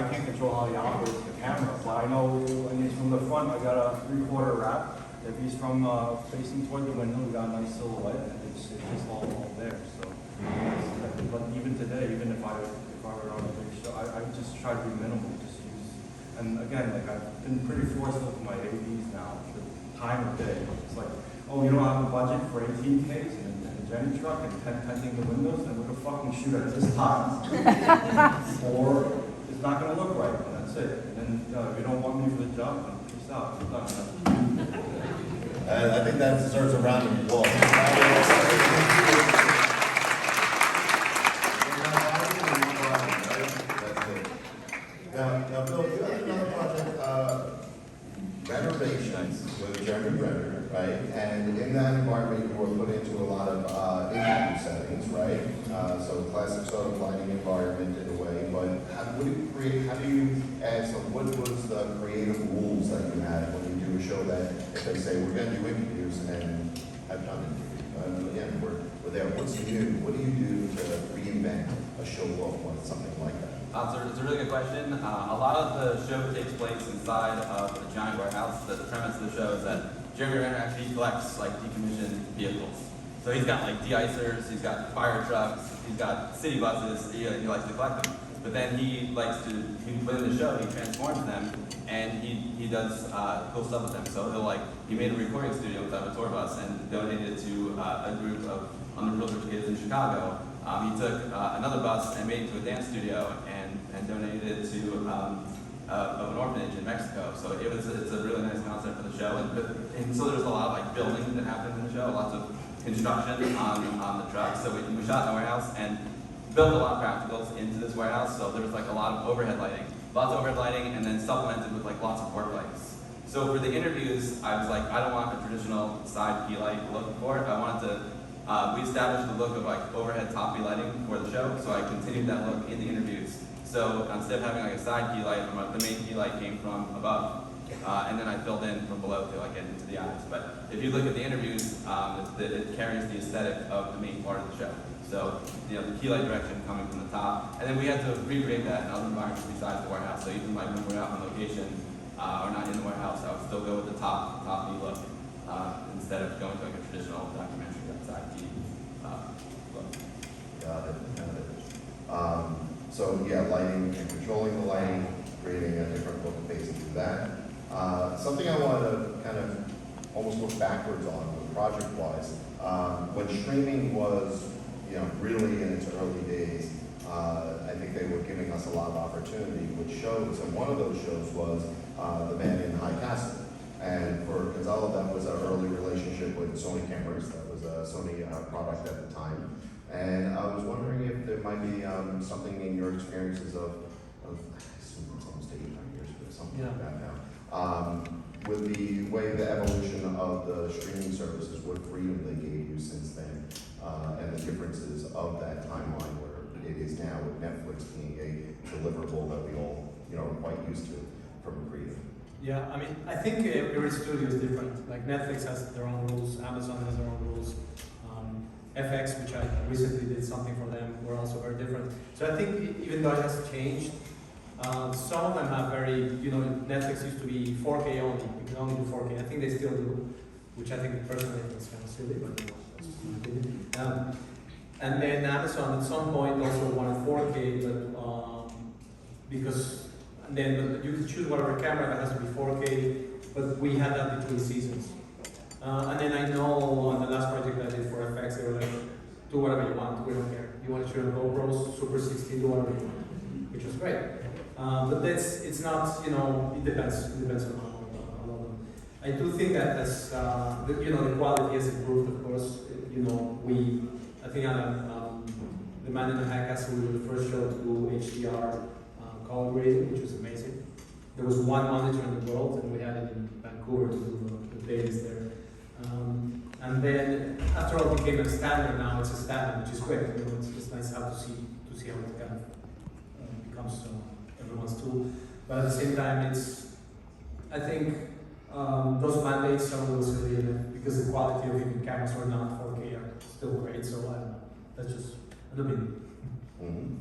I can't control how he operates the camera, but I know when he's from the front, I got a 3/4 wrap. If he's from facing toward the window, we got a nice silhouette, and it's just all there. So, but even today, even if I were on a big show, I just try to be minimal, just use. And again, like I've been pretty forceful with my AVs now. The time of day, it's like, oh, you don't have a budget for 18Ks and a Jenny truck and tinting the windows, then we can fucking shoot at this time, or it's not going to look right, and that's it. And then if you don't want me for the job, then peace out. I'm done. I think that deserves a round of applause. Now, Bill, you have another project, Rennervations, with Jeremy Renner, right? And in that environment, you were put into a lot of interview settings, right? So classic sort of lighting environment in a way. But how do you add some? What was the creative rules that you had when you do a show that if they say we're going to do interviews and I've done interviews, again, we're there. What's new? What do you do to reinvent a show look when it's something like that? It's a really good question. A lot of the show takes place inside of the giant warehouse. The premise of the show is that Jeremy Renner actually collects like decommissioned vehicles. So he's got like de-icers, he's got fire trucks, he's got city buses. He likes to collect them. But then within the show, he transforms them and he does cool stuff with them. So he made a recording studio with a tour bus and donated it to a group of underprivileged kids in Chicago. He took another bus and made it to a dance studio and donated it to an orphanage in Mexico. So it's a really nice concept for the show. And so there's a lot of building that happens in the show, lots of construction on the trucks. So we shot in the warehouse and built a lot of practicals into this warehouse. So there was a lot of overhead lighting, and then supplemented with lots of work lights. So for the interviews, I was like, I don't want a traditional side key light look for it. I wanted to. We established the look of overhead top key lighting for the show, so I continued that look in the interviews. So instead of having a side key light, the main key light came from above, and then I filled in from below to get into the eyes. But if you look at the interviews, it carries the aesthetic of the main part of the show. So the key light direction coming from the top, and then we had to recreate that in other environments besides the warehouse. So even when we're out on location or not in the warehouse, I would still go with the top key look instead of going to a traditional documentary side key look. Got it. So yeah, lighting and controlling the lighting, creating a different look facing through that. Something I want to kind of almost look backwards on project-wise. When streaming was, really in its early days, I think they were giving us a lot of opportunity with shows, and one of those shows was The Man in High Castle. And for Gonzalo, that was our early relationship with Sony cameras. That was a Sony product at the time. And I was wondering if there might be something in your experiences of I assume it's almost 8 9 years ago, something like that now. With the way the evolution of the streaming services, what freedom they gave you since then, and the differences of that timeline where it is now with Netflix being a deliverable that we all are quite used to from a creative. Yeah, I think every studio is different. Like Netflix has their own rules, Amazon has their own rules. FX, which I recently did something for them, were also very different. So I think even though it has changed, some of them have very, Netflix used to be 4K only. You can only do 4K. I think they still do, which I think personally is kind of silly, but that's just my opinion. And then Amazon at some point also wanted 4K, but because then you can choose whatever camera that has to be 4K, but we had that between seasons. And then I know on the last project I did for FX, they were like, do whatever you want, we don't care. You want to shoot on GoPros, Super 16, do whatever you want, which was great. But it's not, it depends on all of them. I do think that as, the quality has improved, of course. I think on The Man in the High Castle, we were the first show to do HDR color grading, which was amazing. There was one monitor in the world, and we had it in Vancouver to do the dailies there. And then after all, it became a standard. Now it's a standard, which is great. It's nice how to see how it kind of becomes everyone's tool. But at the same time, I think those mandates are a little silly because the quality of even cameras are not 4K are still great. So I don't know. That's just an opinion.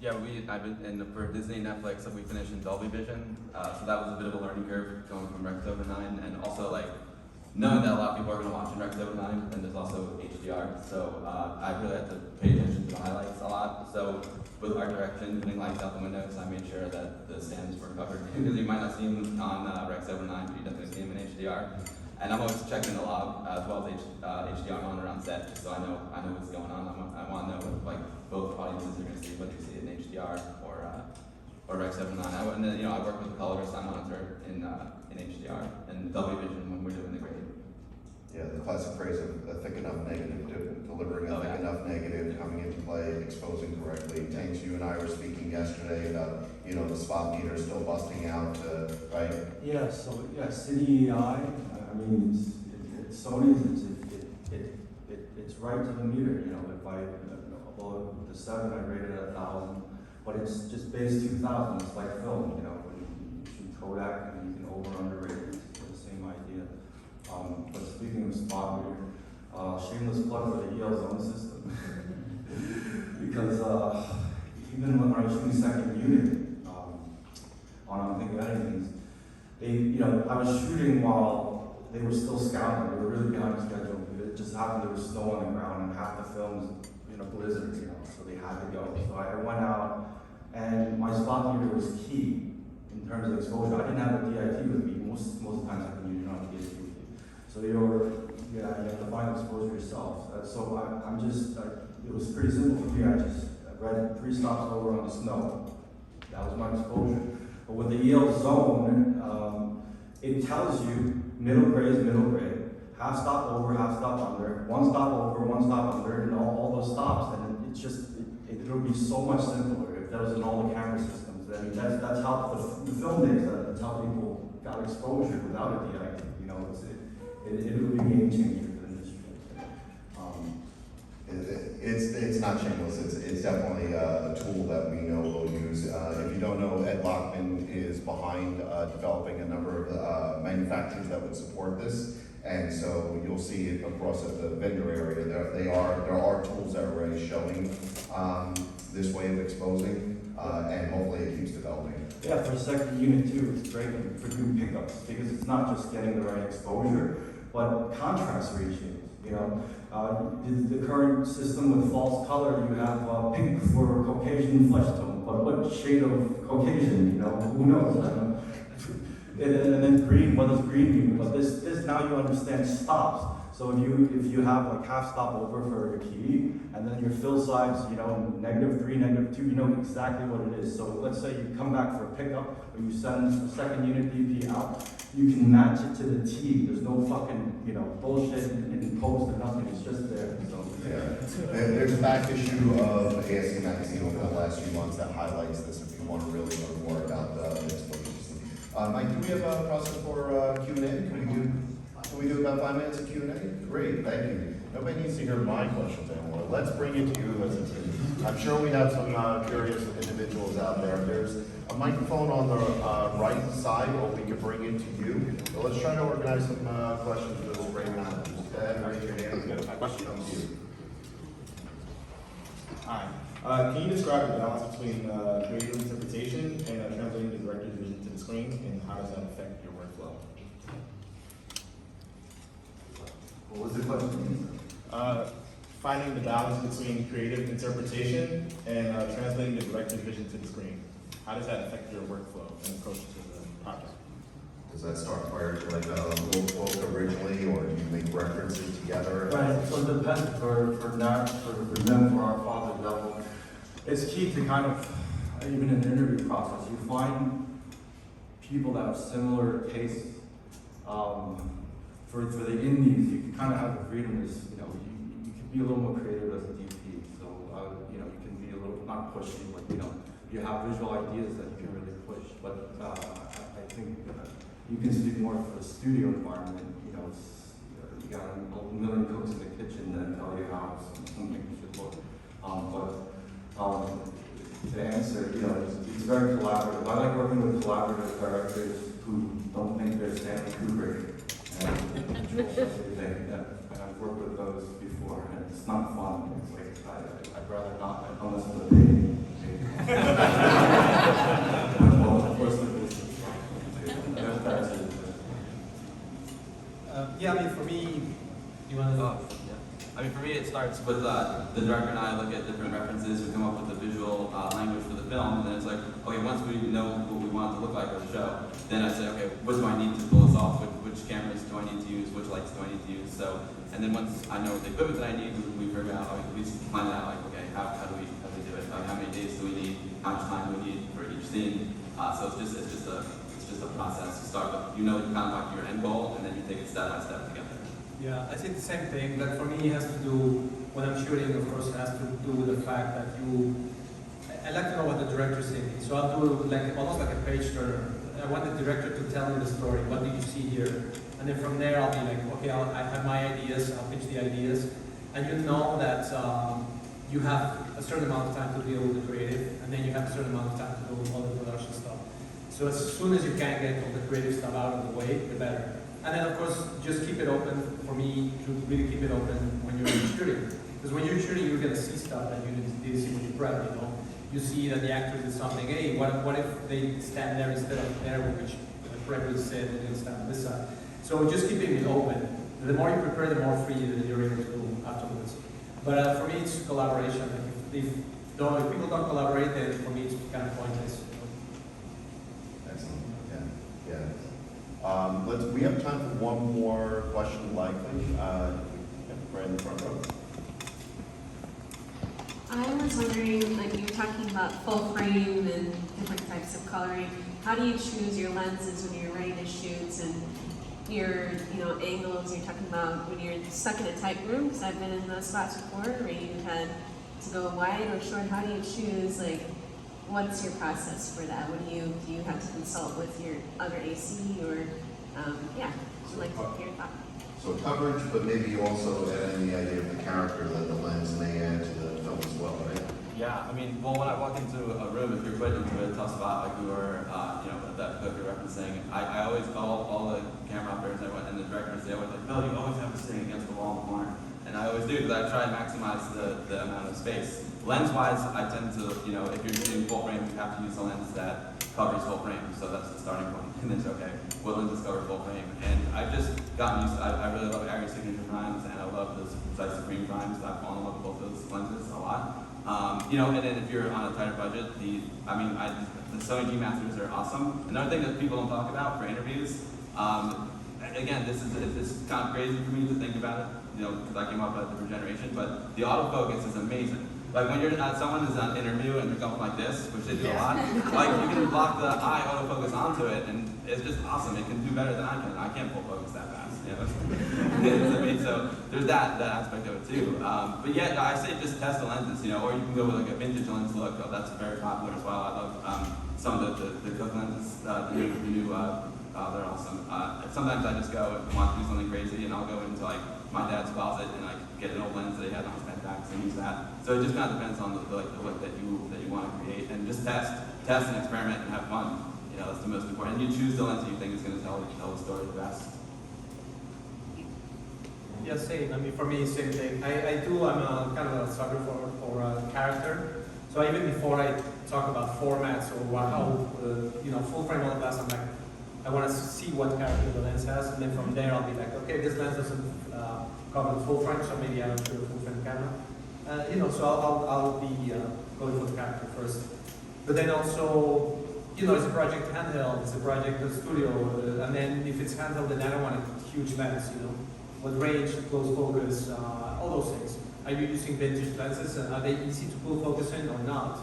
Yeah, I've been, and for Disney, Netflix, we finished in Dolby Vision, so that was a bit of a learning curve going from Rex over 9, and also like knowing that a lot of people are going to watch in Rex over 9, and there's also HDR, so I really had to pay attention to the highlights a lot. So with art direction, putting lights out the windows, I made sure that the stands were covered because you might not see them on Rex over 9, but you definitely see them in HDR. And I'm always checking the log as well as HDR monitor on set, just so I know what's going on. I want to know what like both audiences are going to see, whether you see it in HDR or Rec 7.9. And then I work with the colorist. I monitor in HDR and Dolby Vision when we're doing the grading. Yeah, the classic phrase of a thick enough negative, delivering a thick enough negative, coming into play, exposing correctly. Tinx, you and I were speaking yesterday about the spot meter still busting out, right? Yeah, so yeah, City EI, I mean, it's Sony's, it's right to the meter, if I, well, the 7 I rated at 1,000, but it's just base 2,000, it's like film, when you shoot Kodak and you can over-underrate it, it's the same idea. But speaking of spot meter, shameless plug for the EL zone system. Because even when I was shooting second unit on Think Anything, I was shooting while they were still scouting. They were really behind schedule. It just happened there was snow on the ground and half the films, blizzards, so they had to go. So I went out and my spot meter was key in terms of exposure. I didn't have a DIT with me. Most of the times I can use not a DIT with you. So you have to find exposure yourself. So I'm just, it was pretty simple for me. I read 3 stops over on the snow. That was my exposure. But with the EL zone, it tells you middle grade is middle grade, half stop over, half stop under, 1 stop over, 1 stop under, and all those stops. And it would be so much simpler if that was in all the camera systems. I mean, that's how the film days, that's how people got exposure without a DIT. It would be a game changer for the industry. It's not shameless. It's definitely a tool that we know we'll use. If you don't know, Ed Lockman is behind developing a number of manufacturers that would support this, and so you'll see it across at the vendor area. There are tools that are already showing this way of exposing, and hopefully it keeps developing. Yeah, for second unit too, it's great for doing pickups because it's not just getting the right exposure, but contrast ratios. The current system with false color, you have pink for Caucasian flesh tone, but what shade of Caucasian, who knows? And then green, what does green mean? But this now you understand stops. So if you have like half stop over for your key, and then your fill size, -3, -2, you know exactly what it is. So let's say you come back for a pickup, or you send a second unit DP out, you can match it to the T. There's no fucking, bullshit in post or nothing. It's just there. So yeah. There's a back issue of ASC magazine over the last few months that highlights this if you want to really learn more about the exposure system. Mike, do we have a process for Q&A? Can we do about 5 minutes of Q&A? Great, thank you. Nobody needs to hear my questions anymore. Let's bring it to you as a team. I'm sure we have some curious individuals out there. There's a microphone on the right side, or we can bring it to you. So let's try to organize some questions for this great man. Go ahead and raise your hand. My question comes to you. Hi. Can you describe the balance between creative interpretation and translating the director's vision to the screen, and how does that affect your workflow? what was the question? Finding the balance between creative interpretation and translating the director's vision to the screen. How does that affect your workflow and approach to the project? Does that start prior to like a little book originally, or do you make references together? Right, so it depends for them, for our father level. It's key to kind of, even in the interview process, you find people that have similar tastes. For the indies, you can kind of have the freedom as, you can be a little more creative as a DP. So, you can be a little, not pushy, but, you have visual ideas that you can really push. But I think you can speak more for the studio environment. You got a million cooks in the kitchen that tell you how something should look. To answer, it's very collaborative. I like working with collaborative directors who don't think they're Stanley Kubrick and control everything. And I've worked with those before, and it's not fun. It's like I'd rather not unless I'm paid. Well, of course, the business. That's it. Yeah, I mean, for me, you want to. Yeah. I mean, for me, it starts with the director and I look at different references. We come up with the visual language for the film, and then it's like, okay, once we know what we want it to look like for the show, then I say, okay, what do I need to pull this off? Which cameras do I need to use? Which lights do I need to use? So, and then once I know the equipment that I need, we figure out, we plan it out, like, okay, how do we do it? Like, how many days do we need? How much time do we need for each scene? So it's just a process. You start with, you know, kind of like your end goal, and then you take it step by step to get there. Yeah, I think the same thing. That for me has to do, when I'm shooting, of course, it has to do with the fact that I like to know what the director's thinking. So I'll do like almost like a page turner. I want the director to tell me the story. What do you see here? And then from there, I'll be like, okay, I have my ideas. I'll pitch the ideas, and you know that you have a certain amount of time to deal with the creative, and then you have a certain amount of time to do all the production stuff. So as soon as you can get all the creative stuff out of the way, the better. And then, of course, just keep it open for me to really keep it open when you're shooting. Because when you're shooting, you're going to see stuff that you didn't see when you prep, you know. You see that the actor did something, hey, what if they stand there instead of there, which the prep said they're going to stand on this side. So just keeping it open. The more you prepare, the more free that you're able to do afterwards. But for me, it's collaboration. If people don't collaborate, then for me, it's kind of pointless. Excellent. Yeah. We have time for one more question, likely. Right in the front row. I was wondering, like you were talking about full frame and different types of coloring. How do you choose your lenses when you're ready to shoot and your, angles? You're talking about when you're stuck in a tight room. Because I've been in those spots before where you had to go wide or short. How do you choose? Like, what's your process for that? Do you have to consult with your other AC or? I'd like to hear your thoughts. So coverage, but maybe you also add in the idea of the character that the lens may add to the film as well, right? Yeah, I mean, well, when I walk into a room, if you're put into a tough spot like we were, that book you're referencing, I always call all the camera operators and the directors, they always like, Bill, you always have to stay against the wall in the corner. And I always do, because I try and maximize the amount of space. Lens-wise, I tend to, if you're shooting full frame, you have to use a lens that covers full frame, so that's the starting point. And then it's okay, what lenses cover full frame? And I've just gotten used to, I really love Area Signature primes, and I love those Precise Supreme primes. I've fallen in love with both those lenses a lot. And then if you're on a tighter budget, the Sony G Masters are awesome. Another thing that people don't talk about for interviews, again, this is kind of crazy for me to think about it, because I came up at a different generation, but the autofocus is amazing. Like when someone is on interview and they're going like this, which they do a lot, like you can block the eye autofocus onto it, and it's just awesome. It can do better than I can. I can't full focus that fast. So there's that aspect of it too. But yeah, I say just test the lenses, or you can go with like a vintage lens look. That's very popular as well. I love some of the Cook lenses, the new they're awesome. Sometimes I just go and want to do something crazy, and I'll go into like my dad's closet and like get an old lens that he had on his Pentax and use that. So it just kind of depends on the look that you want to create, and just test and experiment and have fun. That's the most important. And you choose the lens that you think is going to tell the story the best. Yeah, same. I mean, for me, same thing. I'm a kind of a sucker for character. So even before I talk about formats or how, full frame all of that, I'm like, I want to see what character the lens has, and then from there I'll be like, okay, this lens doesn't cover the full frame, so maybe I don't shoot a full frame camera. So I'll be going for the character first. But then also, it's a project handheld, it's a project studio, and then if it's handheld, then I don't want a huge lens, with range, close focus, all those things. Are you using vintage lenses, and are they easy to pull focus in or not?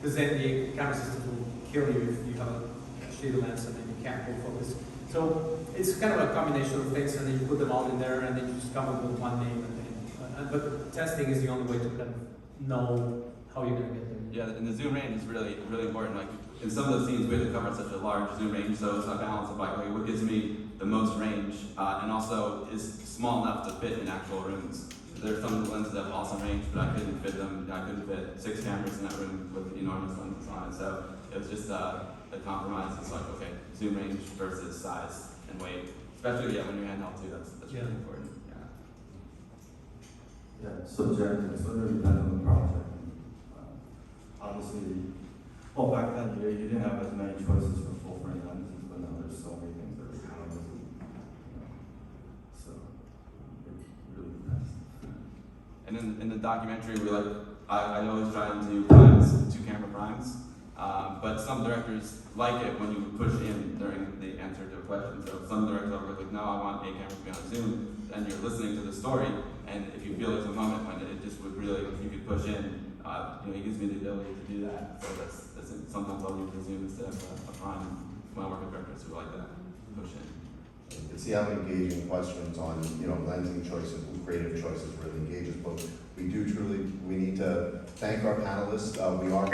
Because then the camera system will kill you if you have a shitty lens and then you can't pull focus. So it's kind of a combination of things, and then you put them all in there, and then you just come up with one name. But testing is the only way to kind of know how you're going to get there. Yeah, and the zoom range is really, really important. Like in some of the scenes, we had to cover such a large zoom range, so it's a balance of like, what gives me the most range, and also is small enough to fit in actual rooms. There are some of the lenses that have awesome range, but I couldn't fit them. I couldn't fit 6 cameras in that room with enormous lenses on it. So it was just a compromise. It's like, okay, zoom range versus size and weight, especially when you're handheld too. That's really important. Yeah, subject and sort of depends on the project. obviously, well, back then, you didn't have as many choices for full frame lenses, but now there's so many things that are cameras, and, so, it really depends. And in the documentary, I always try and do primes, 2-camera primes. But some directors like it when you push in during the answer to a question. So some directors are like, no, I want a camera to be on Zoom, and you're listening to the story, and if you feel there's a moment when it just would really, if you could push in, it gives me the ability to do that. So that's sometimes I'll use the Zoom instead of a prime when I work with directors who like that, push in. You can see how engaging questions on, lensing choices, creative choices really engages, but we need to thank our panelists. We are